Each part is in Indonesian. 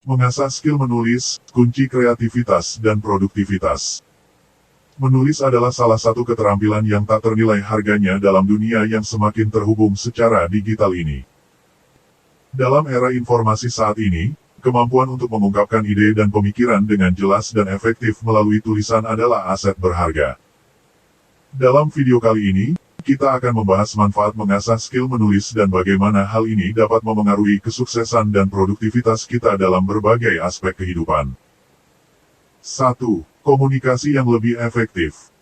Mengasah skill menulis, kunci kreativitas dan produktivitas. Menulis adalah salah satu keterampilan yang tak ternilai harganya dalam dunia yang semakin terhubung secara digital ini. Dalam era informasi saat ini, kemampuan untuk mengungkapkan ide dan pemikiran dengan jelas dan efektif melalui tulisan adalah aset berharga. Dalam video kali ini, kita akan membahas manfaat mengasah skill menulis dan bagaimana hal ini dapat memengaruhi kesuksesan dan produktivitas kita dalam berbagai aspek kehidupan. 1. Komunikasi yang lebih efektif.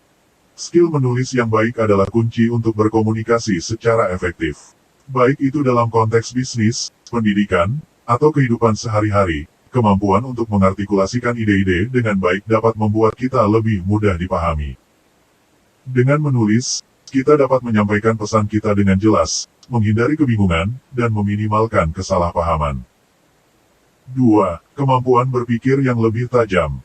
Skill menulis yang baik adalah kunci untuk berkomunikasi secara efektif. Baik itu dalam konteks bisnis, pendidikan, atau kehidupan sehari-hari, kemampuan untuk mengartikulasikan ide-ide dengan baik dapat membuat kita lebih mudah dipahami. Dengan menulis, kita dapat menyampaikan pesan kita dengan jelas, menghindari kebingungan, dan meminimalkan kesalahpahaman. 2. Kemampuan berpikir yang lebih tajam.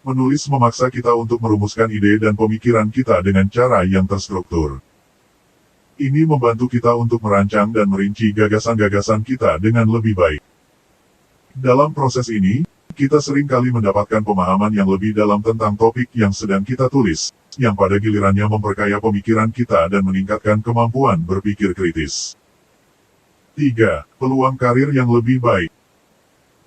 Menulis memaksa kita untuk merumuskan ide dan pemikiran kita dengan cara yang terstruktur. Ini membantu kita untuk merancang dan merinci gagasan-gagasan kita dengan lebih baik. Dalam proses ini, kita sering kali mendapatkan pemahaman yang lebih dalam tentang topik yang sedang kita tulis, yang pada gilirannya memperkaya pemikiran kita dan meningkatkan kemampuan berpikir kritis. 3. Peluang karir yang lebih baik.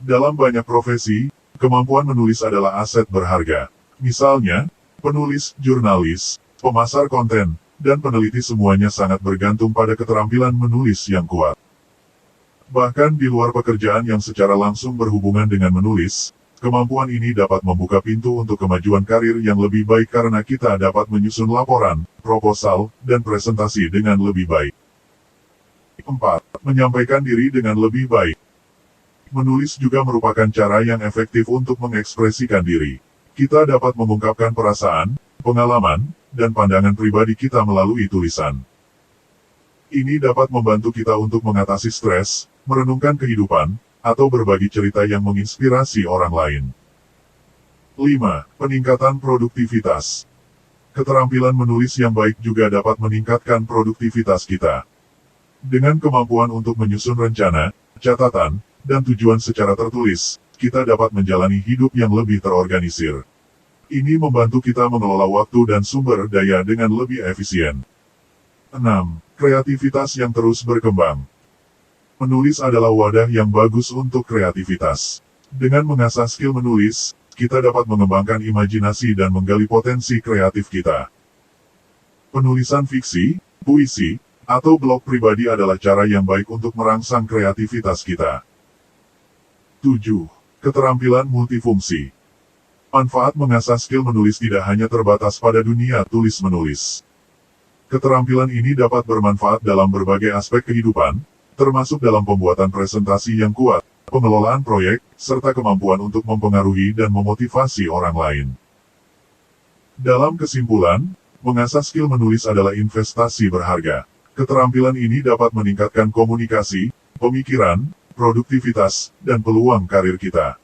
Dalam banyak profesi, kemampuan menulis adalah aset berharga. Misalnya, penulis, jurnalis, pemasar konten, dan peneliti semuanya sangat bergantung pada keterampilan menulis yang kuat. Bahkan di luar pekerjaan yang secara langsung berhubungan dengan menulis, kemampuan ini dapat membuka pintu untuk kemajuan karir yang lebih baik karena kita dapat menyusun laporan, proposal, dan presentasi dengan lebih baik. 4. Menyampaikan diri dengan lebih baik. Menulis juga merupakan cara yang efektif untuk mengekspresikan diri. Kita dapat mengungkapkan perasaan, pengalaman, dan pandangan pribadi kita melalui tulisan. Ini dapat membantu kita untuk mengatasi stres, merenungkan kehidupan, atau berbagi cerita yang menginspirasi orang lain. 5. Peningkatan produktivitas. Keterampilan menulis yang baik juga dapat meningkatkan produktivitas kita. Dengan kemampuan untuk menyusun rencana, catatan, dan tujuan secara tertulis, kita dapat menjalani hidup yang lebih terorganisir. Ini membantu kita mengelola waktu dan sumber daya dengan lebih efisien. 6. Kreativitas yang terus berkembang. Menulis adalah wadah yang bagus untuk kreativitas. Dengan mengasah skill menulis, kita dapat mengembangkan imajinasi dan menggali potensi kreatif kita. Penulisan fiksi, puisi, atau blog pribadi adalah cara yang baik untuk merangsang kreativitas kita. 7. Keterampilan multifungsi. Manfaat mengasah skill menulis tidak hanya terbatas pada dunia tulis-menulis. Keterampilan ini dapat bermanfaat dalam berbagai aspek kehidupan, termasuk dalam pembuatan presentasi yang kuat, pengelolaan proyek, serta kemampuan untuk mempengaruhi dan memotivasi orang lain. Dalam kesimpulan, mengasah skill menulis adalah investasi berharga. Keterampilan ini dapat meningkatkan komunikasi, pemikiran, produktivitas, dan peluang karir kita.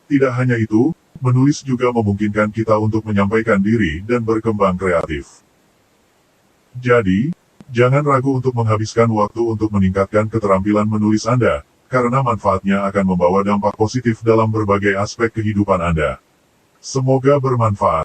Tidak hanya itu, menulis juga memungkinkan kita untuk menyampaikan diri dan berkembang kreatif. Jadi, jangan ragu untuk menghabiskan waktu untuk meningkatkan keterampilan menulis Anda, karena manfaatnya akan membawa dampak positif dalam berbagai aspek kehidupan Anda. Semoga bermanfaat.